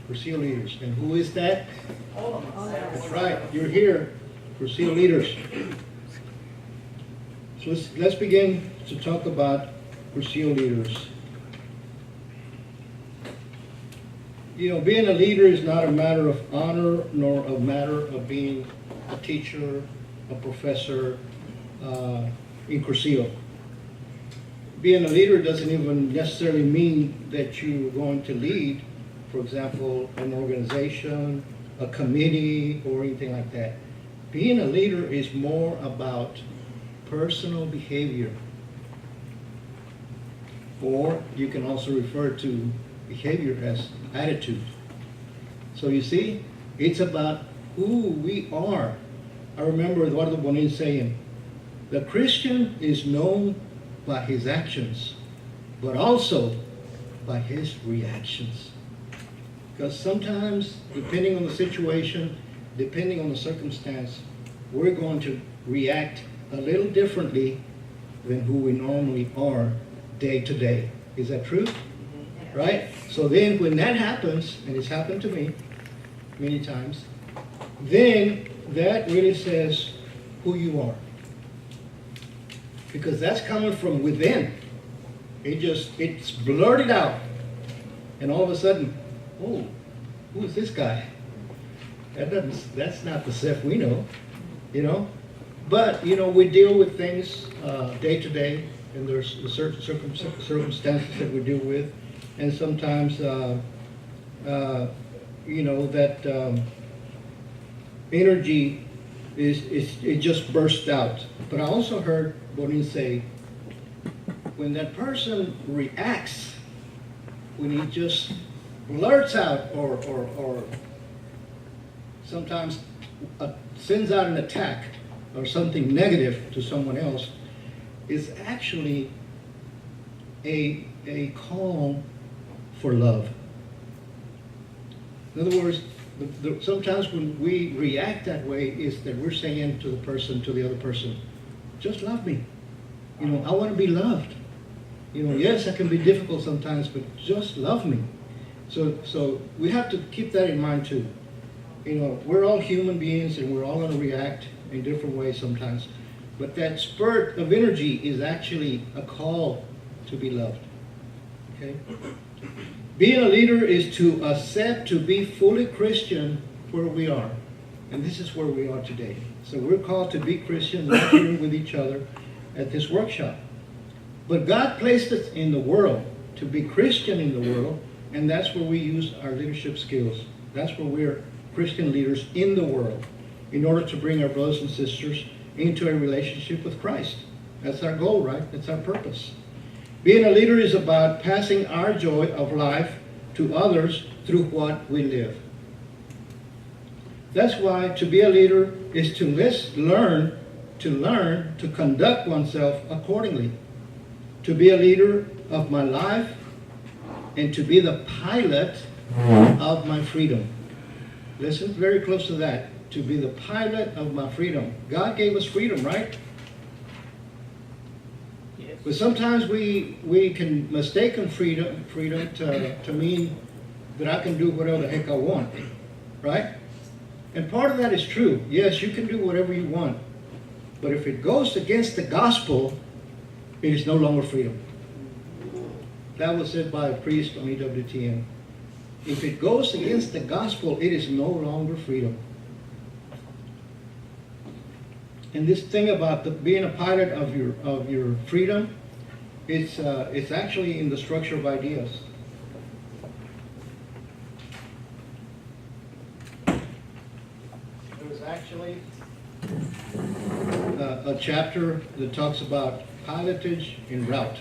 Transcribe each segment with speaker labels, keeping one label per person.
Speaker 1: Cursillo leaders. And who is that? That's right. You're here, Cursillo leaders. So let's begin to talk about Cursillo leaders. You know, being a leader is not a matter of honor nor a matter of being a teacher, a professor in Cursillo. Being a leader doesn't even necessarily mean that you're going to lead, for example, an organization, a committee, or anything like that. Being a leader is more about personal behavior. Or you can also refer to behavior as attitude. So you see, it's about who we are. I remember Eduardo Bonin saying, the Christian is known by his actions, but also by his reactions. Because sometimes, depending on the situation, depending on the circumstance, we're going to react a little differently than who we normally are day to day. Is that true? Right? So then when that happens, and it's happened to me many times, then that really says who you are. Because that's coming from within. It's blurted out. And all of a sudden, oh, who is this guy? That's not the Sept we know, you know. But, you know, we deal with things day to day, and there's certain circumstances that we deal with. And sometimes, you know, that energy it just bursts out. But I also heard Bonin say, when that person reacts, when he just blurts out or sometimes sends out an attack or something negative to someone else, is actually a call for love. In other words, sometimes when we react that way is that we're saying to the other person, just love me. You know, I want to be loved. You know, yes, that can be difficult sometimes, but just love me. So we have to keep that in mind too. You know, we're all human beings and we're all going to react in different ways sometimes. But that spurt of energy is actually a call to be loved. Okay? Being a leader is to accept to be fully Christian where we are. And this is where we are today. So we're called to be Christian, right here with each other at this workshop. But God placed us in the world to be Christian in the world, and that's where we use our leadership skills. That's where we're Christian leaders in the world, in order to bring our brothers and sisters into a relationship with Christ. That's our goal, right? That's our purpose. Being a leader is about passing our joy of life to others through what we live. That's why to be a leader is to learn to conduct oneself accordingly. To be a leader of my life and to be the pilot of my freedom. Listen very close to that. To be the pilot of my freedom. God gave us freedom, right? Yes. But sometimes we can mistaken freedom to mean that I can do whatever the heck I want, right? And part of that is true. Yes, you can do whatever you want. But if it goes against the gospel, it is no longer freedom. That was said by a priest on EWTN. If it goes against the gospel, it is no longer freedom. And this thing about being a pilot of your freedom, it's actually in the structure of ideas. There was actually a chapter that talks about pilotage en route.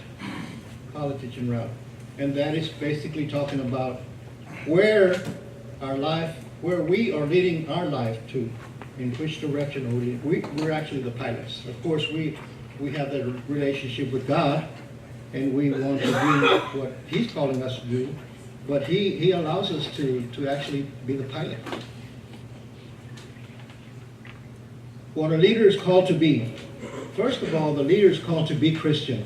Speaker 1: Pilotage en route. And that is basically talking about where we are leading our life to, in which direction we're actually the pilots. Of course, we have that relationship with God, and we want to do what He's calling us to do, but He allows us to actually be the pilot. What a leader is called to be. First of all, the leader is called to be Christian.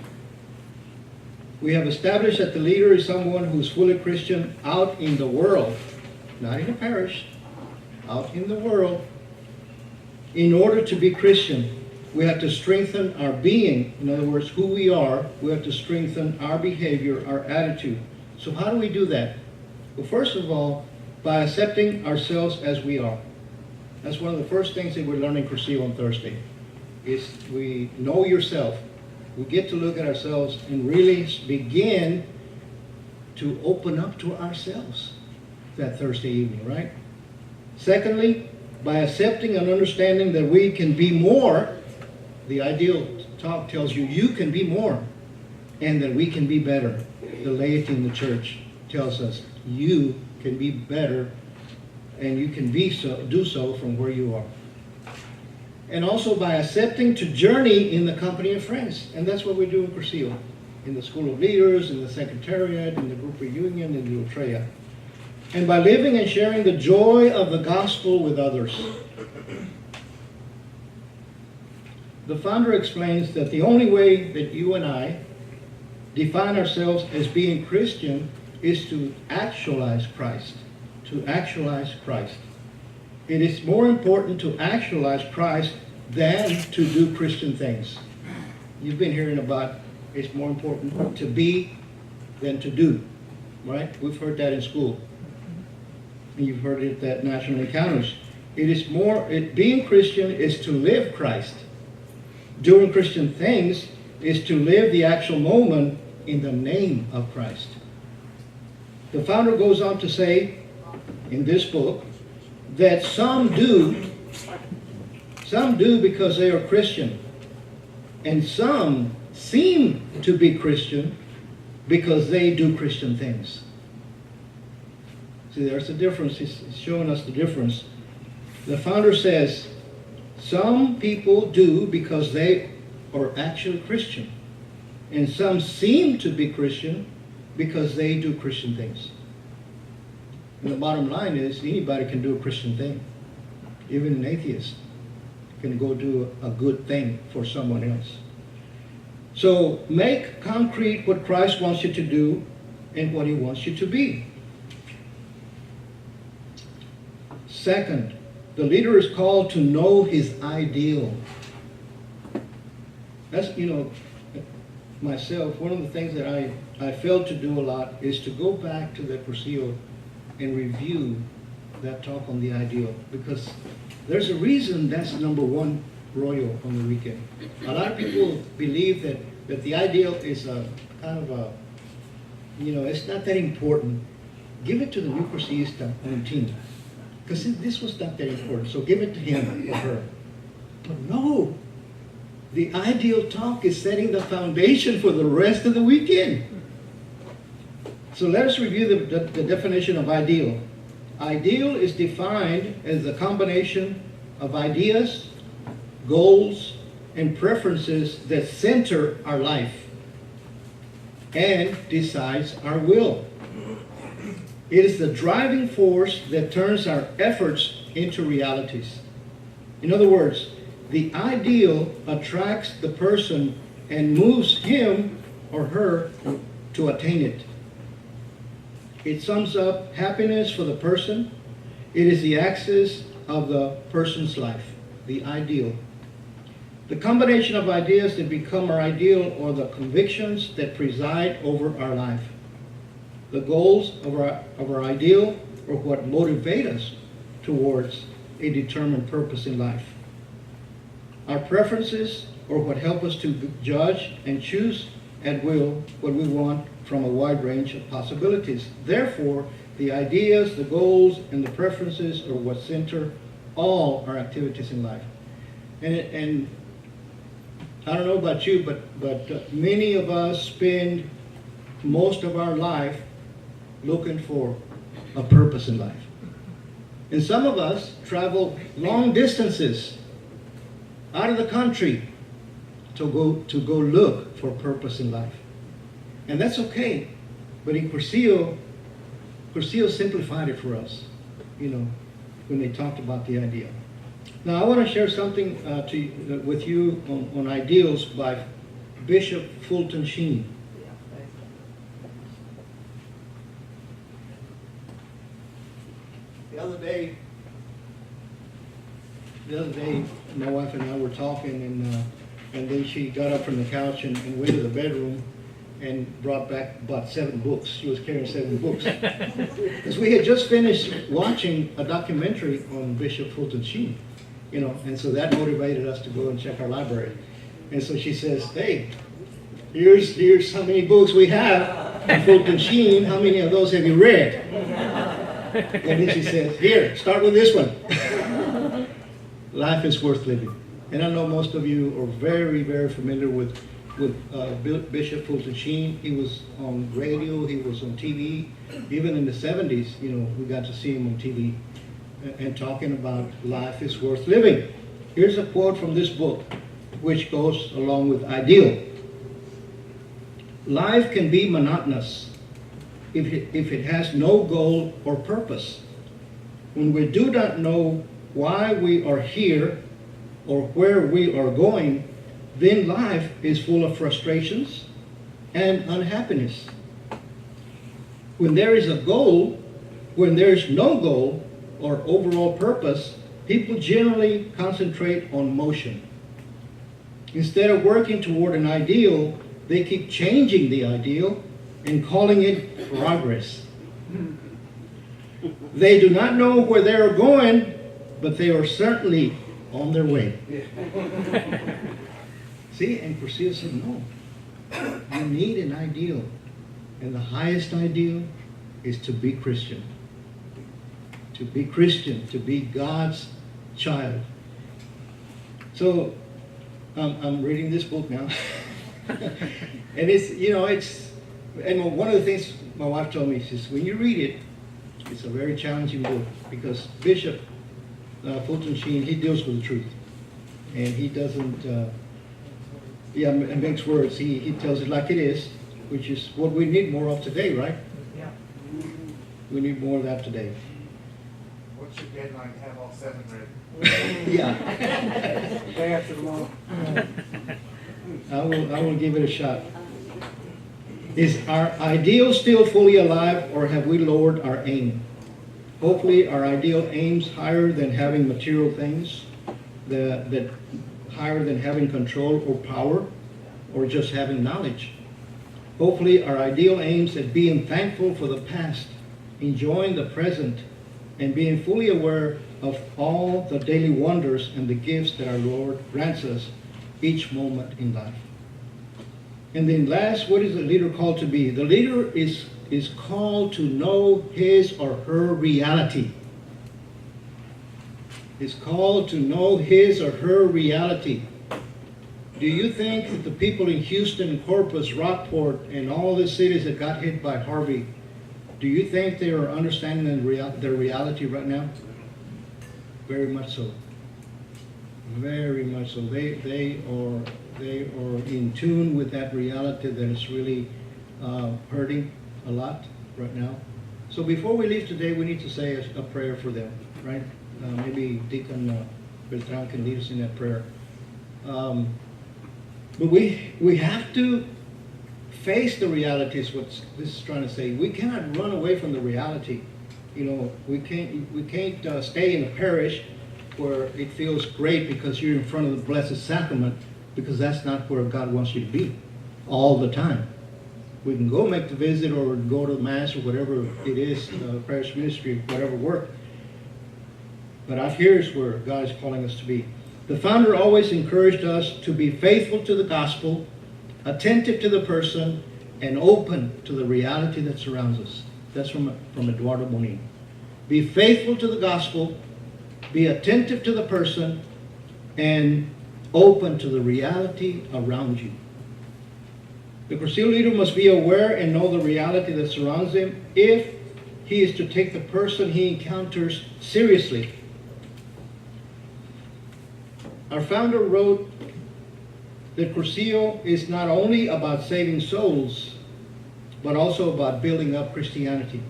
Speaker 1: We have established that the leader is someone who's fully Christian out in the world, not in the parish, out in the world. In order to be Christian, we have to strengthen our being. In other words, who we are. We have to strengthen our behavior, our attitude. So how do we do that? Well, first of all, by accepting ourselves as we are. That's one of the first things that we're learning Cursillo on Thursday. Is we know yourself. We get to look at ourselves and really begin to open up to ourselves that Thursday evening, right? Secondly, by accepting and understanding that we can be more. The ideal talk tells you you can be more, and that we can be better. The laity in the church tells us you can be better, and you can do so from where you are. And also by accepting to journey in the company of friends, and that's what we do in Cursillo, in the School of Leaders, in the Secretariat, in the group reunion, in the Utrea. And by living and sharing the joy of the gospel with others. The founder explains that the only way that you and I define ourselves as being Christian is to actualize Christ. To actualize Christ. It is more important to actualize Christ than to do Christian things. You've been hearing about it's more important to be than to do, right? We've heard that in school. And you've heard it at National Encounters. Being Christian is to live Christ. Doing Christian things is to live the actual moment in the name of Christ. The founder goes on to say in this book that some do because they are Christian, and some seem to be Christian because they do Christian things. See, there's a difference. He's showing us the difference. The founder says, some people do because they are actually Christian. And some seem to be Christian because they do Christian things. And the bottom line is, anybody can do a Christian thing. Even an atheist can go do a good thing for someone else. So make concrete what Christ wants you to do and what he wants you to be. Second, the leader is called to know his ideal. That's, myself, one of the things that I failed to do a lot is to go back to the Cursillo and review that talk on the ideal. Because there's a reason that's number one royal on the weekend. A lot of people believe that the ideal is a kind of a, it's not that important. Give it to the new Cursillista on the team. Because this was not that important, so give it to him or her. But no, the ideal talk is setting the foundation for the rest of the weekend. So let us review the definition of ideal. Ideal is defined as the combination of ideas, goals, and preferences that center our life and decides our will. It is the driving force that turns our efforts into realities. In other words, the ideal attracts the person and moves him or her to attain it. It sums up happiness for the person. It is the axis of the person's life, the ideal. The combination of ideas that become our ideal are the convictions that preside over our life. The goals of our ideal are what motivate us towards a determined purpose in life. Our preferences are what help us to judge and choose at will what we want from a wide range of possibilities. Therefore, the ideas, the goals, and the preferences are what center all our activities in life. And I don't know about you, but many of us spend most of our life looking for a purpose in life. And some of us travel long distances out of the country to go look for purpose in life. And that's okay. But in Cursillo simplified it for us, when they talked about the ideal. Now I want to share something with you on ideals by Bishop Fulton Sheen. the other day, my wife and I were talking, and then she got up from the couch and went to the bedroom and brought back about 7 books. She was carrying 7 books. Because we had just finished watching a documentary on Bishop Fulton Sheen, and so that motivated us to go and check our library. And so she says, hey, here's how many books we have on Fulton Sheen. How many of those have you read? And then she says, here, start with this one. Life is worth living. And I know most of you are very, very familiar with Bishop Fulton Sheen. He was on radio, he was on TV. Even in the 70s, we got to see him on TV and talking about life is worth living. Here's a quote from this book, which goes along with ideal. Life can be monotonous if it has no goal or purpose. When we do not know why we are here or where we are going, then life is full of frustrations and unhappiness. When there is a goal, when there is no goal or overall purpose, people generally concentrate on motion. Instead of working toward an ideal, they keep changing the ideal and calling it progress. They do not know where they are going, but they are certainly on their way. See, and Cursillo said, no, you need an ideal. And the highest ideal is to be Christian. To be Christian, to be God's child. So, I'm reading this book now. And and one of the things my wife told me, she says, when you read it, it's a very challenging book because Bishop Fulton Sheen, he deals with the truth. And he doesn't, mix words. He tells it like it is, which is what we need more of today, right?
Speaker 2: Yeah.
Speaker 1: We need more of that today.
Speaker 2: What's your deadline to have all 7 read?
Speaker 1: Yeah.
Speaker 2: Day after tomorrow.
Speaker 1: I will give it a shot. Is our ideal still fully alive, or have we lowered our aim? Hopefully our ideal aims higher than having material things, that higher than having control or power, or just having knowledge. Hopefully our ideal aims at being thankful for the past, enjoying the present, and being fully aware of all the daily wonders and the gifts that our Lord grants us each moment in life. And then last, what is the leader called to be? The leader is called to know his or her reality. Is called to know his or her reality. Do you think that the people in Houston, Corpus, Rockport, and all the cities that got hit by Harvey, do you think they are understanding their reality right now? Very much so. Very much so. They are in tune with that reality that is really hurting a lot right now. So before we leave today, we need to say a prayer for them, right? Maybe Deacon Beltran can lead us in that prayer. But we have to face the realities. What this is trying to say. We cannot run away from the reality. We can't stay in a parish where it feels great because you're in front of the Blessed Sacrament, because that's not where God wants you to be all the time. We can go make the visit or go to Mass or whatever it is, parish ministry, whatever work. But out here is where God is calling us to be. The founder always encouraged us to be faithful to the gospel, attentive to the person, and open to the reality that surrounds us. That's from Eduardo Bonin. Be faithful to the gospel, be attentive to the person, and open to the reality around you. The Cursillo leader must be aware and know the reality that surrounds him if he is to take the person he encounters seriously. Our founder wrote that Cursillo is not only about saving souls, but also about building up Christianity.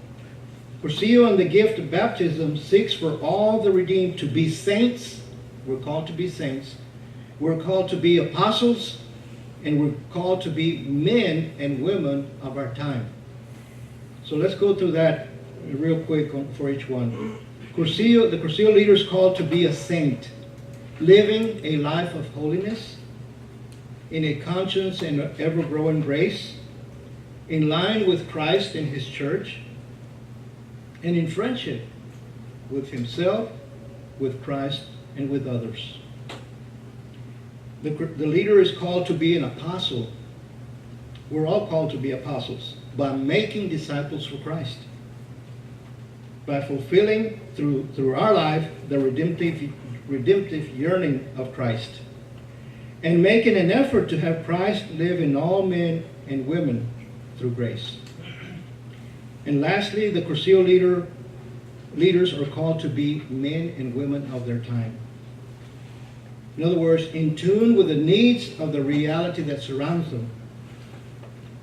Speaker 1: Cursillo and the gift of baptism seeks for all the redeemed to be saints. We're called to be saints. We're called to be apostles, and we're called to be men and women of our time. So let's go through that real quick for each one. Cursillo, the Cursillo leader is called to be a saint, living a life of holiness, in a conscience and ever-growing grace, in line with Christ and His church, and in friendship with himself, with Christ, and with others. The leader is called to be an apostle. We're all called to be apostles by making disciples for Christ, by fulfilling through our life the redemptive yearning of Christ, and making an effort to have Christ live in all men and women through grace. And lastly, the Cursillo leaders are called to be men and women of their time. In other words, in tune with the needs of the reality that surrounds them,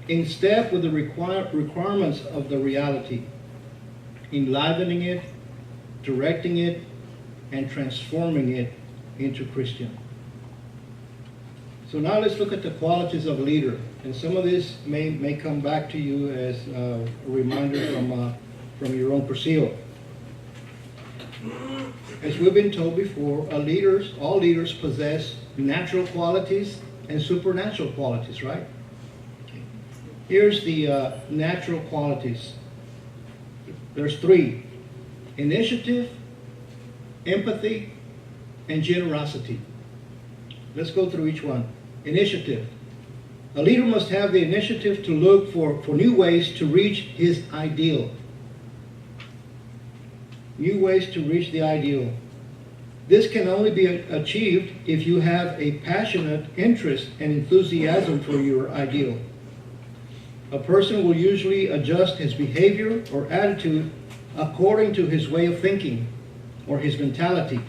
Speaker 1: in step with the requirements of the reality, enlivening it, directing it, and transforming it into Christian. So now let's look at the qualities of a leader. And some of this may come back to you as a reminder from your own Cursillo. As we've been told before, all leaders possess natural qualities and supernatural qualities, right? Here's the natural qualities. There's 3: initiative, empathy, and generosity. Let's go through each one. Initiative. A leader must have the initiative to look for new ways to reach his ideal. New ways to reach the ideal. This can only be achieved if you have a passionate interest and enthusiasm for your ideal. A person will usually adjust his behavior or attitude according to his way of thinking or his mentality.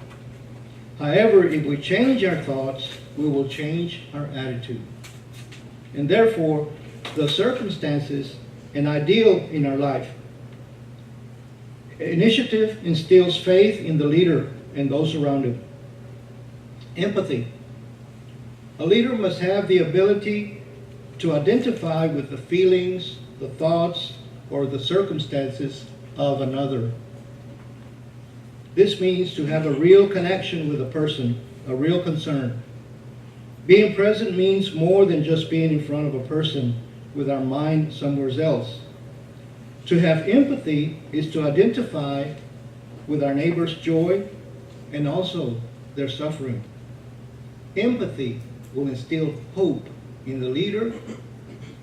Speaker 1: However, if we change our thoughts, we will change our attitude. And therefore, the circumstances and ideal in our life. Initiative instills faith in the leader and those around him. Empathy. A leader must have the ability to identify with the feelings, the thoughts, or the circumstances of another. This means to have a real connection with a person, a real concern. Being present means more than just being in front of a person with our mind somewhere else. To have empathy is to identify with our neighbor's joy and also their suffering. Empathy will instill hope in the leader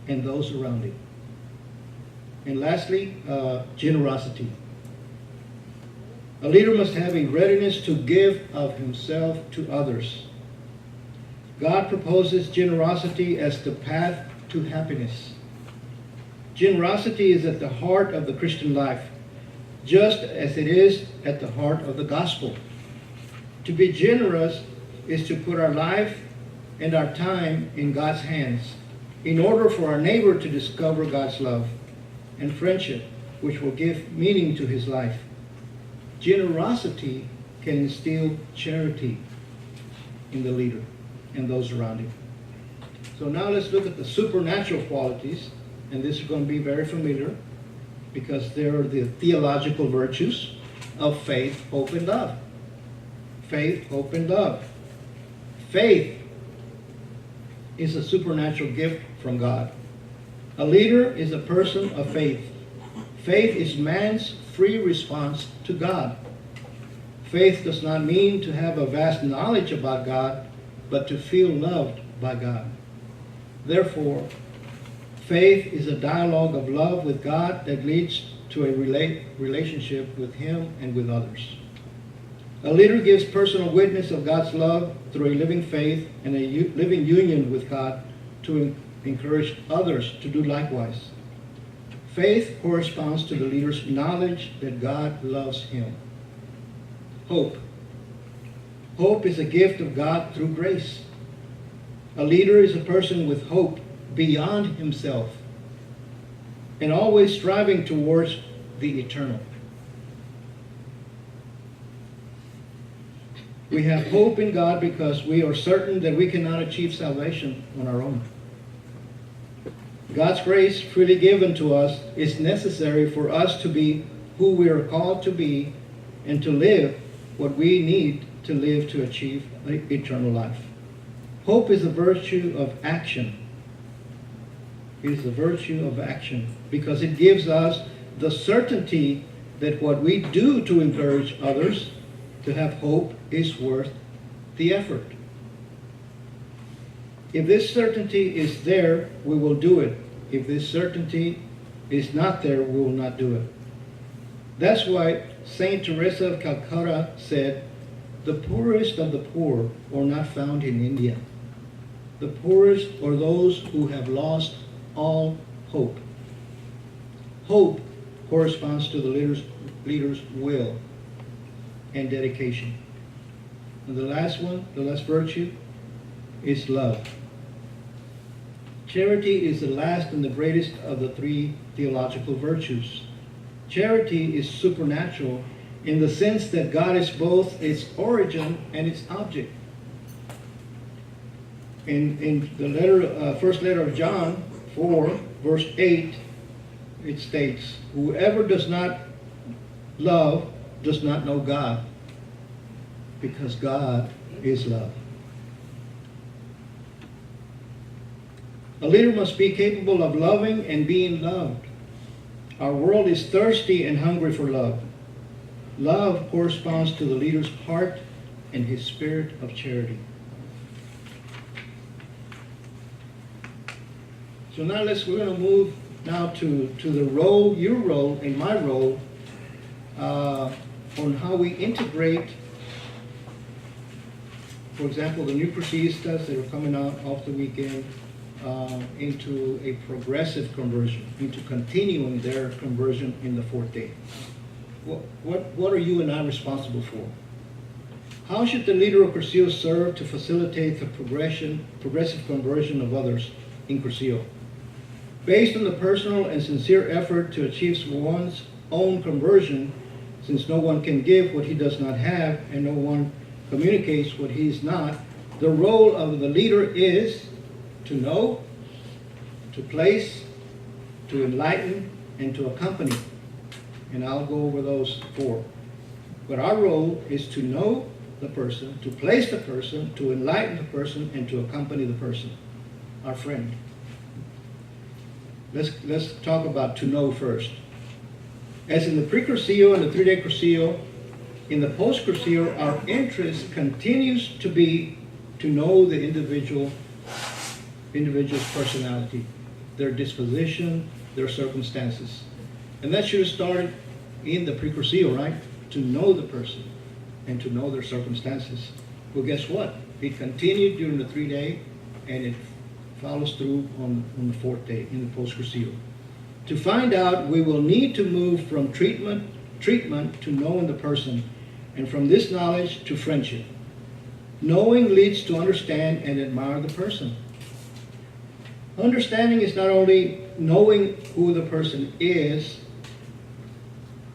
Speaker 1: and those around him. And lastly, generosity. A leader must have a readiness to give of himself to others. God proposes generosity as the path to happiness. Generosity is at the heart of the Christian life, just as it is at the heart of the gospel. To be generous is to put our life and our time in God's hands in order for our neighbor to discover God's love and friendship, which will give meaning to his life. Generosity can instill charity in the leader and those around him. So now let's look at the supernatural qualities, and this is going to be very familiar because they're the theological virtues of faith, hope, and love. Faith, hope, and love. Faith is a supernatural gift from God. A leader is a person of faith. Faith is man's free response to God. Faith does not mean to have a vast knowledge about God, but to feel loved by God. Therefore, faith is a dialogue of love with God that leads to a relationship with Him and with others. A leader gives personal witness of God's love through a living faith and a living union with God to encourage others to do likewise. Faith corresponds to the leader's knowledge that God loves him. Hope. Hope is a gift of God through grace. A leader is a person with hope beyond himself and always striving towards the eternal. We have hope in God because we are certain that we cannot achieve salvation on our own. God's grace freely given to us is necessary for us to be who we are called to be and to live what we need to live to achieve eternal life. Hope is a virtue of action. It is a virtue of action because it gives us the certainty that what we do to encourage others to have hope is worth the effort. If this certainty is there, we will do it. If this certainty is not there, we will not do it. That's why Saint Teresa of Calcutta said, "The poorest of the poor are not found in India. The poorest are those who have lost all hope." Hope corresponds to the leader's will and dedication. And the last one, the last virtue, is love. Charity is the last and the greatest of the three theological virtues. Charity is supernatural in the sense that God is both its origin and its object. In the first letter of John 4, verse 8, it states, "Whoever does not love does not know God, because God is love." A leader must be capable of loving and being loved. Our world is thirsty and hungry for love. Love corresponds to the leader's heart and his spirit of charity. So now we're going to move now to the role, your role and my role, on how we integrate, for example, the new Cursistas that are coming out off the weekend, into a progressive conversion, into continuing their conversion in the fourth day. What are you and I responsible for? How should the leader of Cursillo serve to facilitate the progressive conversion of others in Cursillo? Based on the personal and sincere effort to achieve one's own conversion, since no one can give what he does not have and no one communicates what he is not, the role of the leader is to know, to place, to enlighten, and to accompany. And I'll go over those four. But our role is to know the person, to place the person, to enlighten the person, and to accompany the person, our friend. Let's talk about to know first. As in the pre-Cursillo and the 3-day Cursillo, in the post-Cursillo, our interest continues to be to know the individual's personality, their disposition, their circumstances. And that should have started in the pre-Cursillo, right? To know the person and to know their circumstances. Well, guess what? It continued during the 3-day, and it follows through on the 4th day in the post-Cursillo. To find out, we will need to move from treatment to knowing the person, and from this knowledge to friendship. Knowing leads to understand and admire the person. Understanding is not only knowing who the person is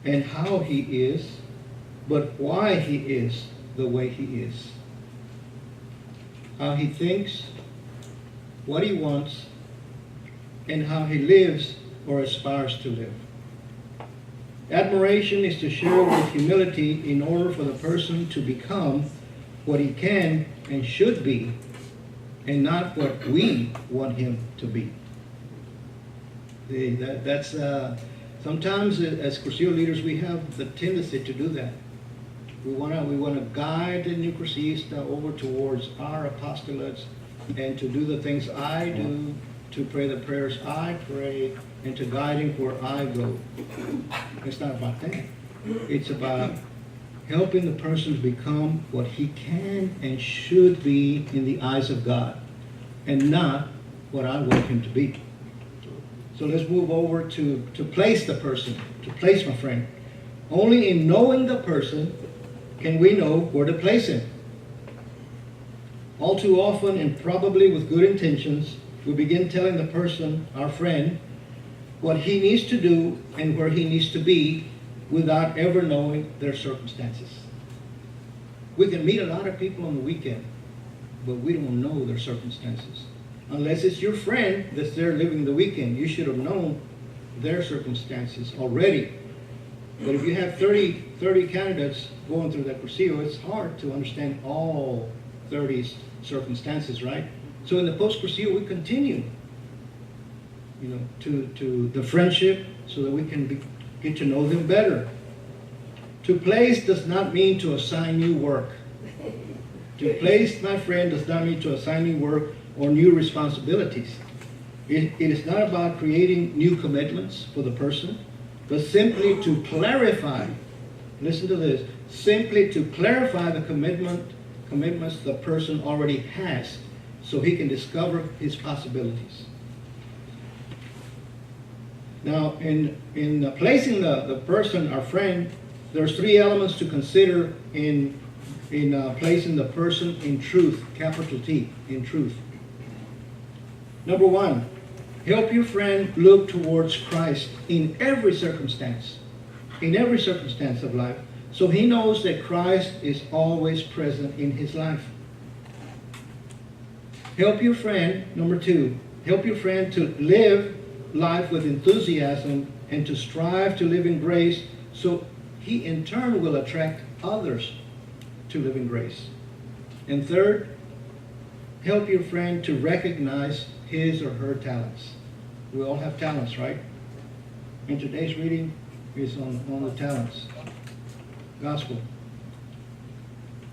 Speaker 1: and how he is, but why he is the way he is. How he thinks, what he wants, and how he lives or aspires to live. Admiration is to share with humility in order for the person to become what he can and should be, and not what we want him to be. That's sometimes as Cursillo leaders we have the tendency to do that. We want to guide the new Cursista over towards our apostolates and to do the things I do, to pray the prayers I pray, and to guide him where I go. It's not about that. It's about helping the person to become what he can and should be in the eyes of God, and not what I want him to be. So let's move over to place the person, to place my friend. Only in knowing the person can we know where to place him. All too often, and probably with good intentions, we begin telling the person, our friend, what he needs to do and where he needs to be without ever knowing their circumstances. We can meet a lot of people on the weekend, but we don't know their circumstances. Unless it's your friend that's there living the weekend, you should have known their circumstances already. But if you have 30 candidates going through that Cursillo, it's hard to understand all 30 circumstances, right? So in the post-Cursillo, we continue, to the friendship so that we can get to know them better. To place does not mean to assign new work. To place, my friend, does not mean to assign new work or new responsibilities. It is not about creating new commitments for the person, but simply to clarify, listen to this, simply to clarify the commitments the person already has so he can discover his possibilities. Now, in placing the person, our friend, there's 3 elements to consider in placing the person in truth, capital T, in truth. Number 1, help your friend look towards Christ in every circumstance of life, so he knows that Christ is always present in his life. Help your friend, number 2, help your friend to live life with enthusiasm and to strive to live in grace, so he in turn will attract others to live in grace. And third, help your friend to recognize his or her talents. We all have talents, right? And today's reading is on the talents. Gospel.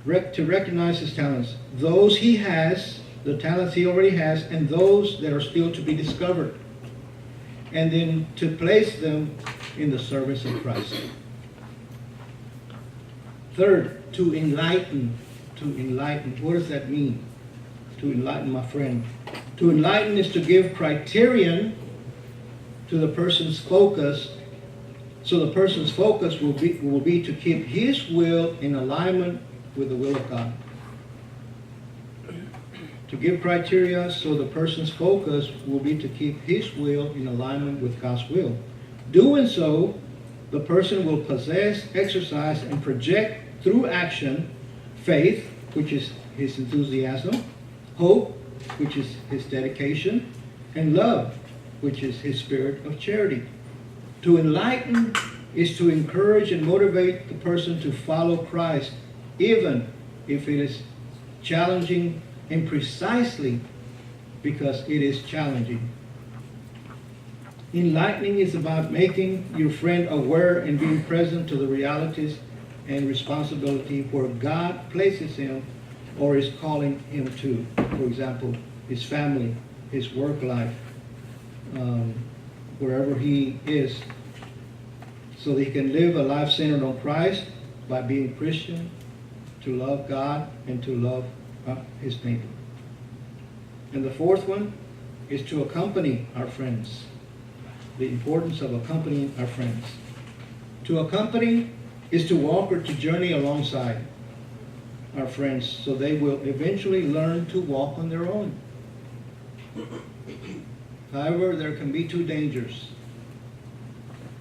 Speaker 1: To recognize his talents. Those he has, the talents he already has, and those that are still to be discovered. And then to place them in the service of Christ. Third, to enlighten. To enlighten. What does that mean? To enlighten, my friend. To enlighten is to give criterion to the person's focus, so the person's focus will be to keep his will in alignment with the will of God. To give criteria so the person's focus will be to keep his will in alignment with God's will. Doing so, the person will possess, exercise, and project through action faith, which is his enthusiasm, hope, which is his dedication, and love, which is his spirit of charity. To enlighten is to encourage and motivate the person to follow Christ, even if it is challenging, and precisely because it is challenging. Enlightening is about making your friend aware and being present to the realities and responsibility where God places him or is calling him to. For example, his family, his work life, wherever he is, so that he can live a life centered on Christ by being Christian, to love God and to love his neighbor. And the fourth one is to accompany our friends. The importance of accompanying our friends. To accompany is to walk or to journey alongside our friends so they will eventually learn to walk on their own. However, there can be 2 dangers.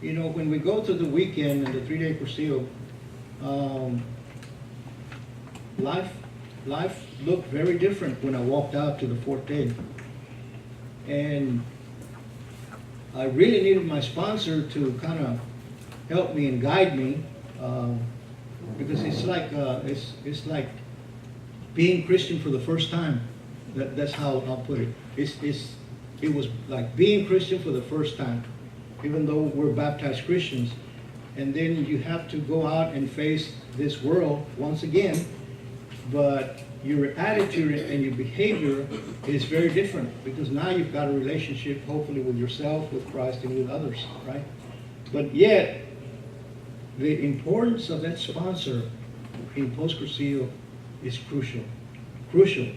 Speaker 1: When we go through the weekend and the 3-day Cursillo, life looked very different when I walked out to the 4th day. And I really needed my sponsor to kind of help me and guide me, because it's like being Christian for the first time. That's how I'll put it. It was like being Christian for the first time, even though we're baptized Christians. And then you have to go out and face this world once again, but your attitude and your behavior is very different, because now you've got a relationship, hopefully, with yourself, with Christ, and with others, right? But yet, the importance of that sponsor in post-Cursillo is crucial. Crucial.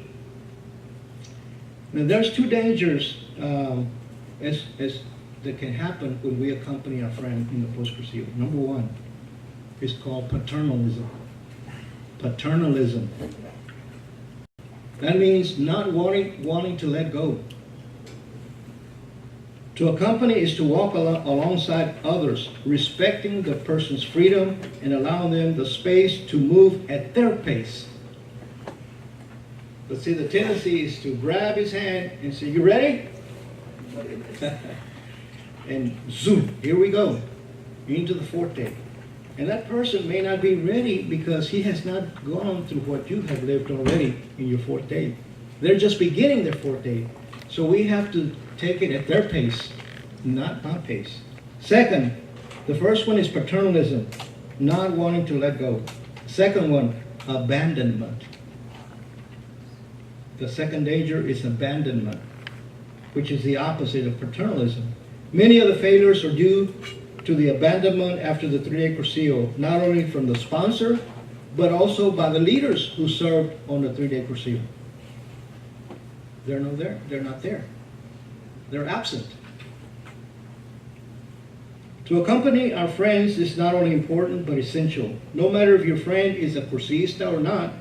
Speaker 1: Now, there's 2 dangers that can happen when we accompany our friend in the post-Cursillo. Number 1 is called paternalism. Paternalism. That means not wanting to let go. To accompany is to walk alongside others, respecting the person's freedom and allowing them the space to move at their pace. But see, the tendency is to grab his hand and say, "You ready?" And zoom, here we go, into the 4th day. And that person may not be ready because he has not gone through what you have lived already in your fourth day. They're just beginning their fourth day. So we have to take it at their pace, not our pace. Second, the first one is paternalism, not wanting to let go. Second one, abandonment. The second danger is abandonment, which is the opposite of paternalism. Many of the failures are due to the abandonment after the 3-day Cursillo, not only from the sponsor, but also by the leaders who served on the 3-day Cursillo. They're not there. They're not there. They're absent. To accompany our friends is not only important, but essential. No matter if your friend is a Cursillista or not,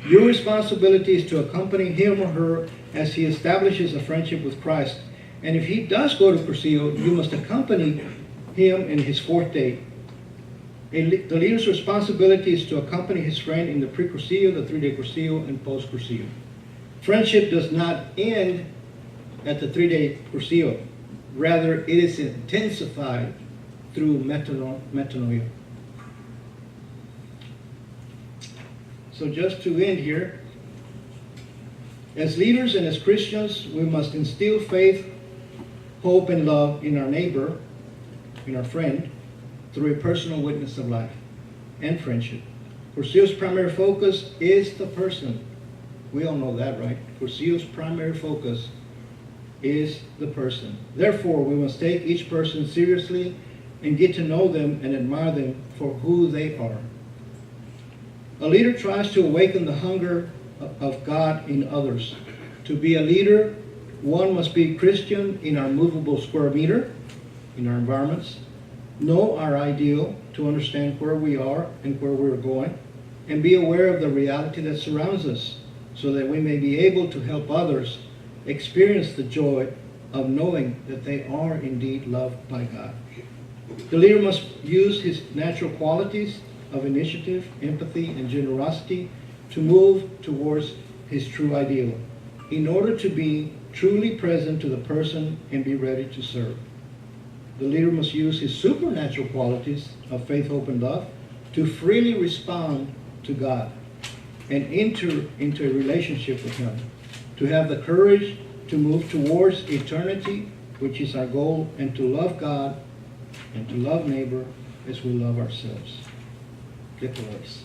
Speaker 1: your responsibility is to accompany him or her as he establishes a friendship with Christ. And if he does go to Cursillo, you must accompany him in his fourth day. The leader's responsibility is to accompany his friend in the pre-Cursillo, the 3-day Cursillo, and post-Cursillo. Friendship does not end at the 3-day Cursillo. Rather, it is intensified through metanoia. So just to end here, as leaders and as Christians, we must instill faith, hope, and love in our neighbor, in our friend, through a personal witness of life and friendship. Cursillo's primary focus is the person. We all know that, right? Cursillo's primary focus is the person. Therefore, we must take each person seriously and get to know them and admire them for who they are. A leader tries to awaken the hunger of God in others. To be a leader, one must be Christian in our movable square meter, in our environments, know our ideal to understand where we are and where we're going, and be aware of the reality that surrounds us so that we may be able to help others experience the joy of knowing that they are indeed loved by God. The leader must use his natural qualities of initiative, empathy, and generosity to move towards his true ideal in order to be truly present to the person and be ready to serve. The leader must use his supernatural qualities of faith, hope, and love to freely respond to God and enter into a relationship with him, to have the courage to move towards eternity, which is our goal, and to love God and to love neighbor as we love ourselves. De colores.